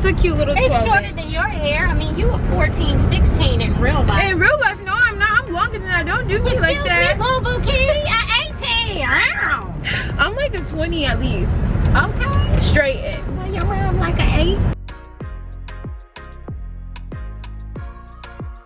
a cute little 12 It's shorter than your hair. I mean, you are 14, 16 in real life. In real life, no, I'm not. I'm longer than that. Don't do me like that. Excuse me, boo-boo kitty. I'm 18. Ow. I'm like a 20 at least. Okay. Straight in. Well, you're around like an 8.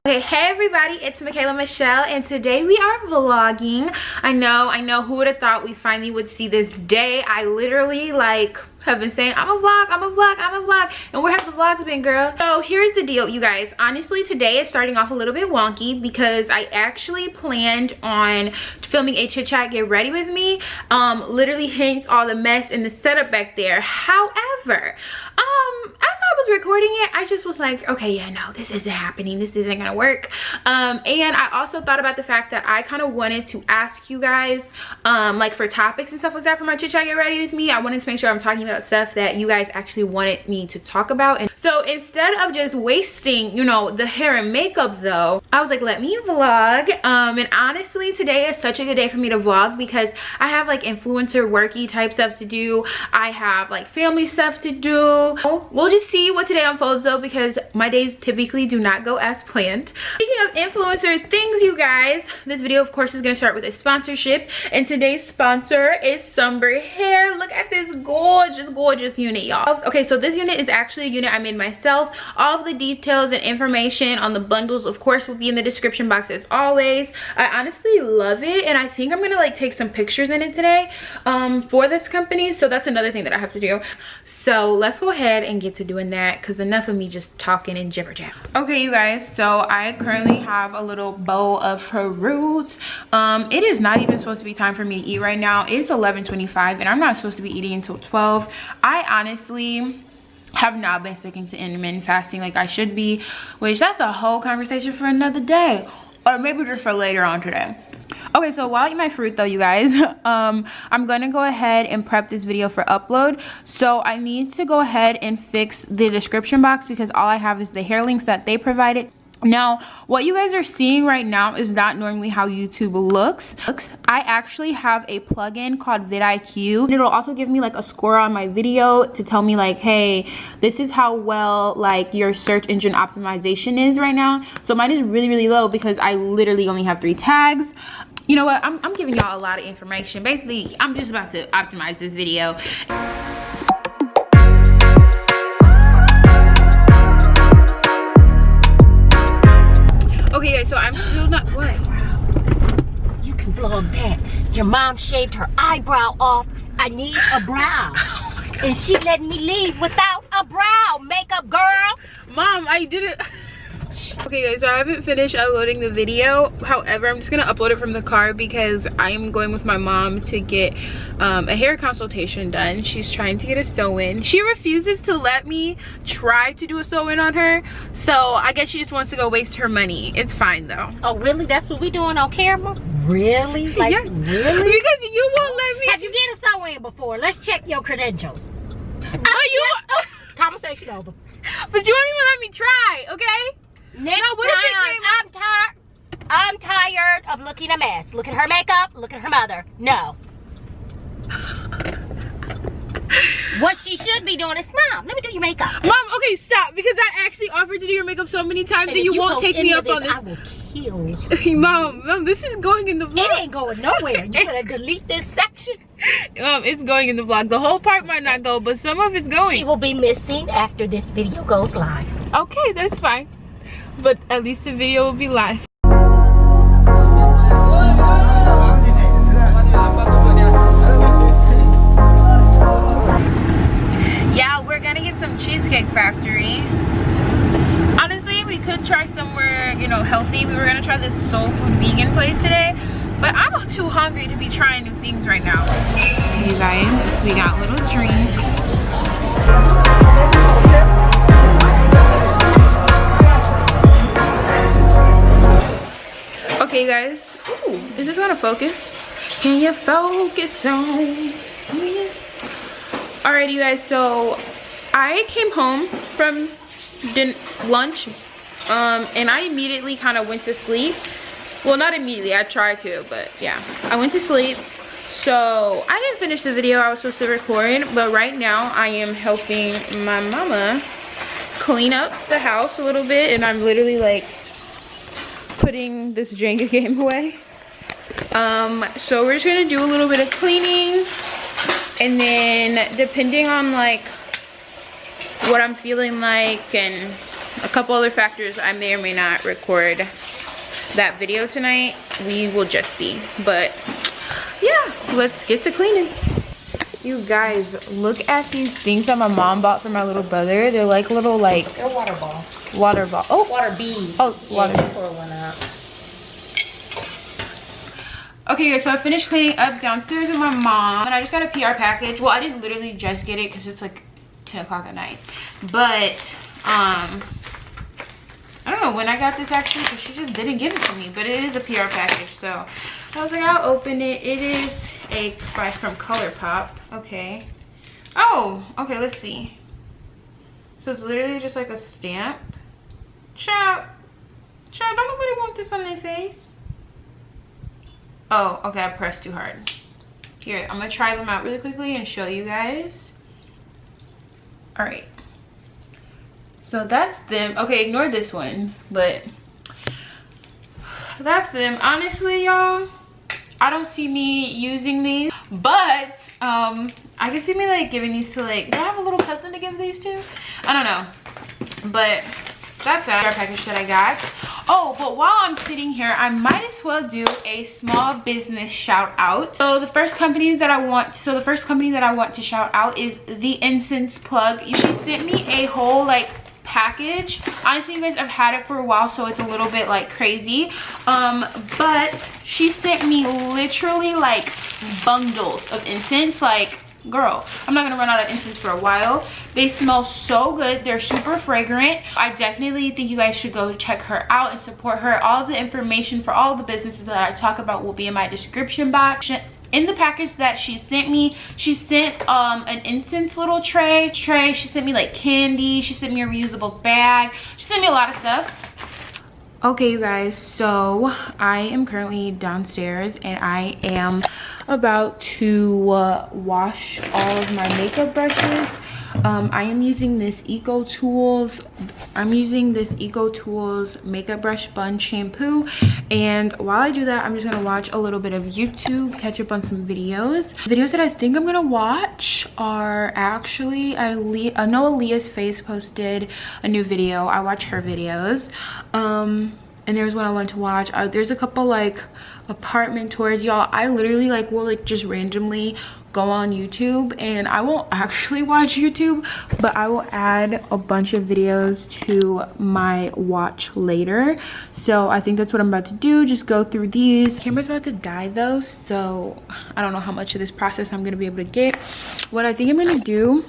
Okay, hey everybody, it's MaKayla MaShelle, and today we are vlogging. I know, who would have thought we finally would see this day? I literally have been saying I'm a vlog, and where have the vlogs been, girl? So here's the deal, you guys. Honestly, today is starting off a little bit wonky because I actually planned on filming a chit chat get ready with me, literally hence all the mess and the setup back there. However, as I was recording it, I just was like, okay, yeah, no, this isn't happening, this isn't gonna work. And I also thought about the fact that I kind of wanted to ask you guys like for topics and stuff like that for my chit chat get ready with me. I wanted to make sure I'm talking about stuff that you guys actually wanted me to talk about. And so instead of just wasting, you know, the hair and makeup though, I was like, let me vlog. And honestly, today is such a good day for me to vlog because I have like influencer worky type stuff to do. I have like family stuff to do. We'll just see what today unfolds though, because my days typically do not go as planned. Speaking of influencer things, you guys, this video of course is going to start with a sponsorship, and today's sponsor is Sunber hair. Look at this gorgeous unit, y'all. Okay, so this unit is actually a unit I made myself. All of the details and information on the bundles of course will be in the description box as always. I honestly love it, and I think I'm gonna like take some pictures in it today for this company, so that's another thing that I have to do. So let's go ahead and get to doing that, because enough of me just talking and jibber jab. Okay, you guys, so I currently have a little bowl of fruit. It is not even supposed to be time for me to eat right now. It's 11:25 and I'm not supposed to be eating until 12. I honestly have not been sticking to intermittent fasting like I should be, which that's a whole conversation for another day, or maybe just for later on today. Okay, so while I eat my fruit though, you guys, I'm gonna go ahead and prep this video for upload. So I need to go ahead and fix the description box because all I have is the hair links that they provided. Now, what you guys are seeing right now is not normally how YouTube looks. I actually have a plugin called vidIQ. It'll also give me like a score on my video to tell me like, hey, this is how well like your search engine optimization is right now. So mine is really low because I literally only have 3 tags. You know what, I'm giving y'all a lot of information. Basically, I'm just about to optimize this video. Okay guys, so I'm still not, what? You can vlog that. Your mom shaved her eyebrow off. I need a brow. Oh my God. And she let me leave without a brow, makeup girl. Mom, I didn't. Okay guys, so I haven't finished uploading the video. However, I'm just gonna upload it from the car because I am going with my mom to get a hair consultation done. She's trying to get a sew-in. She refuses to let me try to do a sew-in on her, so I guess she just wants to go waste her money. It's fine though. Oh really? That's what we doing on camera? Really? Like, yes. Really? Because you won't let me. Have you did a sew-in before? Let's check your credentials. Conversation over. But you won't even let me try, okay? Next time, I'm tired of looking a mess. Look at her makeup, look at her mother. No. What she should be doing is, Mom, let me do your makeup. Mom, okay, stop. Because I actually offered to do your makeup so many times and you won't take me up on this. I will kill you. Mom, this is going in the vlog. It ain't going nowhere. You better delete this section. Mom, it's going in the vlog. The whole part might not go, but some of it's going. She will be missing after this video goes live. Okay, that's fine. But at least the video will be live. Yeah, we're gonna get some Cheesecake Factory. Honestly, we could try somewhere, you know, healthy. We were gonna try this soul food vegan place today, but I'm too hungry to be trying new things right now. You guys, we got little drinks. Okay guys, ooh, is this gonna focus? Can you focus on me? Alright you guys, so I came home from lunch and I immediately kind of went to sleep. Well, not immediately, I tried to, but yeah, I went to sleep. So I didn't finish the video I was supposed to record, but right now I am helping my mama clean up the house a little bit, and I'm literally like putting this Jenga game away. So we're just gonna do a little bit of cleaning, and then depending on like what I'm feeling like and a couple other factors, I may or may not record that video tonight. We will just see. But yeah, let's get to cleaning. You guys, look at these things that my mom bought for my little brother. They're like little like They're water balls. Water ball. Oh, water beads. Oh, water. Yeah, pour one up. Okay guys, so I finished cleaning up downstairs with my mom, and I just got a PR package. Well, I didn't literally just get it because it's like 10 o'clock at night, but I don't know when I got this actually, because she just didn't give it to me, but it is a PR package. So I was like, I'll open it. It is from ColourPop. Okay. Oh, okay, let's see. So it's literally just like a stamp. Child, don't nobody want this on their face. Oh, okay, I pressed too hard. Here, I'm gonna try them out really quickly and show you guys. All right. So that's them. Okay, ignore this one, but that's them. Honestly, y'all, I don't see me using these, but I can see me like giving these to like, do I have a little cousin to give these to? I don't know, but that's that package that I got. Oh, but while I'm sitting here, I might as well do a small business shout out. So the first company that I want to shout out is the Incense plug. She sent me a whole like package. Honestly, you guys, I've had it for a while, so it's a little bit like crazy, but she sent me literally like bundles of incense. Like, girl, I'm not gonna run out of incense for a while. They smell so good. They're super fragrant. I definitely think you guys should go check her out and support her. All of the information for all of the businesses that I talk about will be in my description box. In the package that she sent me, she sent an incense little tray. She sent me like candy. She sent me a reusable bag. She sent me a lot of stuff. Okay, you guys, so I am currently downstairs and I am about to wash all of my makeup brushes. I am using this Eco Tools makeup brush sponge shampoo, and while I do that, I'm just gonna watch a little bit of YouTube, catch up on some videos. Videos that I think I'm gonna watch are actually, I know Aaliyah's Face posted a new video. I watch her videos, and there's one I wanted to watch. There's a couple like apartment tours, y'all. I literally like will like just randomly go on YouTube, and I won't actually watch YouTube, but I will add a bunch of videos to my watch later. So I think that's what I'm about to do, just go through these. Camera's about to die though, so I don't know how much of this process I'm gonna be able to get. What I think I'm gonna do,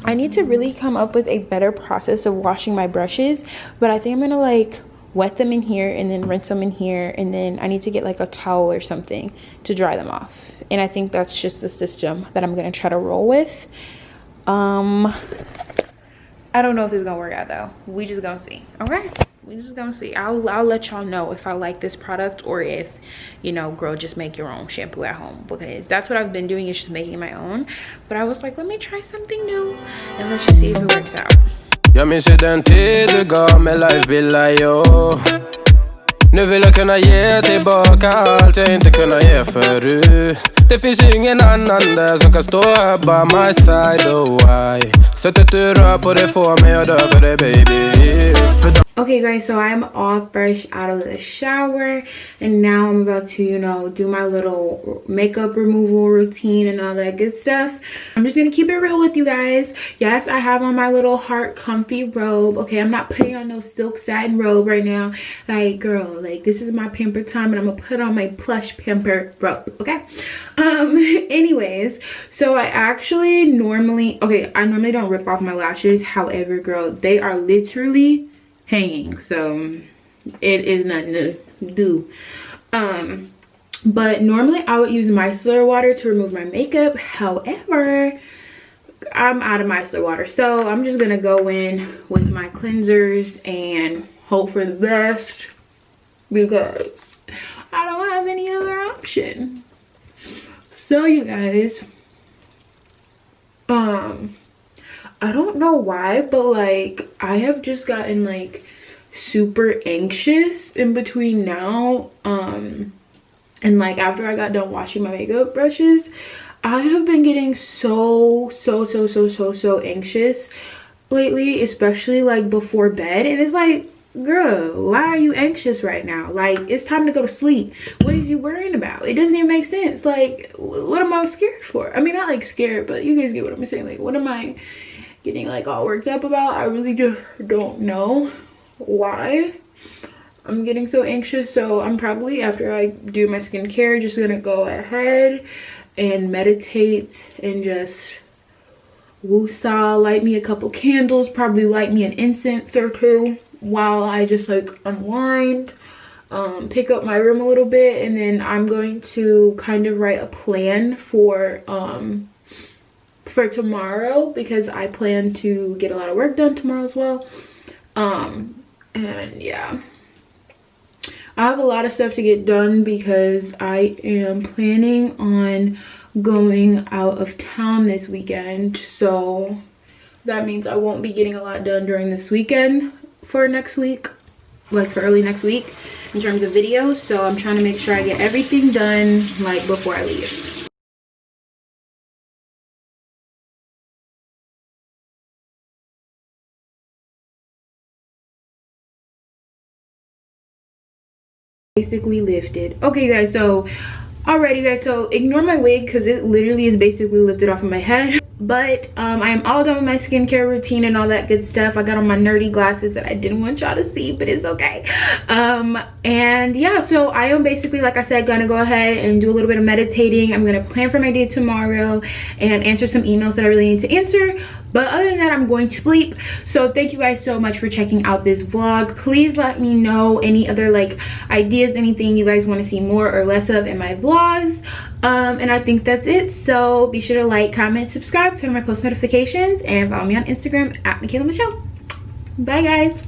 I need to really come up with a better process of washing my brushes, but I think I'm gonna like wet them in here and then rinse them in here, and then I need to get like a towel or something to dry them off. And I think that's just the system that I'm gonna try to roll with. I don't know if this is gonna work out though. We just gonna see. Okay, we just gonna see. I'll let y'all know if I like this product, or if, you know, girl, just make your own shampoo at home, because that's what I've been doing, is just making my own. But I was like, let me try something new and let's just see if it works out. Jag minns ju den tid du gav mig life-bilder, jo. Nu vill jag kunna ge tillbaka allt jag inte kunna ge förut. Det finns ju ingen annan där som kan stå här by my side, oh why. Sättet du rör på det får mig att dö för dig, baby. Okay guys, so I'm all fresh out of the shower, and now I'm about to, you know, do my little makeup removal routine and all that good stuff. I'm just gonna keep it real with you guys. Yes, I have on my little heart comfy robe. Okay, I'm not putting on no silk satin robe right now. Like, girl, like, this is my pamper time, and I'm gonna put on my plush pamper robe, okay? Anyways, so I normally don't rip off my lashes. However, girl, they are literally hanging, so it is nothing to do. But normally I would use micellar water to remove my makeup. However, I'm out of micellar water, so I'm just gonna go in with my cleansers and hope for the best, because I don't have any other option. So you guys, I don't know why, but like I have just gotten like super anxious in between now and like after I got done washing my makeup brushes. I have been getting so anxious lately, especially like before bed. And it's like, girl, why are you anxious right now? Like, it's time to go to sleep. What is you worrying about? It doesn't even make sense. Like, what am I scared for? I mean, not like scared, but you guys get what I'm saying. Like, what am I getting like all worked up about? I really just don't know why I'm getting so anxious. So I'm probably, after I do my skincare, just gonna go ahead and meditate and just woosah, light me a couple candles, probably light me an incense or two while I just like unwind, pick up my room a little bit, and then I'm going to kind of write a plan for tomorrow, because I plan to get a lot of work done tomorrow as well. And yeah, I have a lot of stuff to get done because I am planning on going out of town this weekend. So that means I won't be getting a lot done during this weekend for next week, like for early next week in terms of videos. So I'm trying to make sure I get everything done like before I leave. Basically lifted. Okay, you guys, so alrighty guys, so ignore my wig because it literally is basically lifted off of my head. But I am all done with my skincare routine and all that good stuff. I got on my nerdy glasses that I didn't want y'all to see, but it's okay. And yeah, so I am basically, like I said, gonna go ahead and do a little bit of meditating. I'm gonna plan for my day tomorrow and answer some emails that I really need to answer. But other than that, I'm going to sleep. So thank you guys so much for checking out this vlog. Please let me know any other like ideas, anything you guys want to see more or less of in my vlogs. And I think that's it. So be sure to like, comment, subscribe, turn on my post notifications, and follow me on Instagram at MaKayla MaShelle. Bye guys.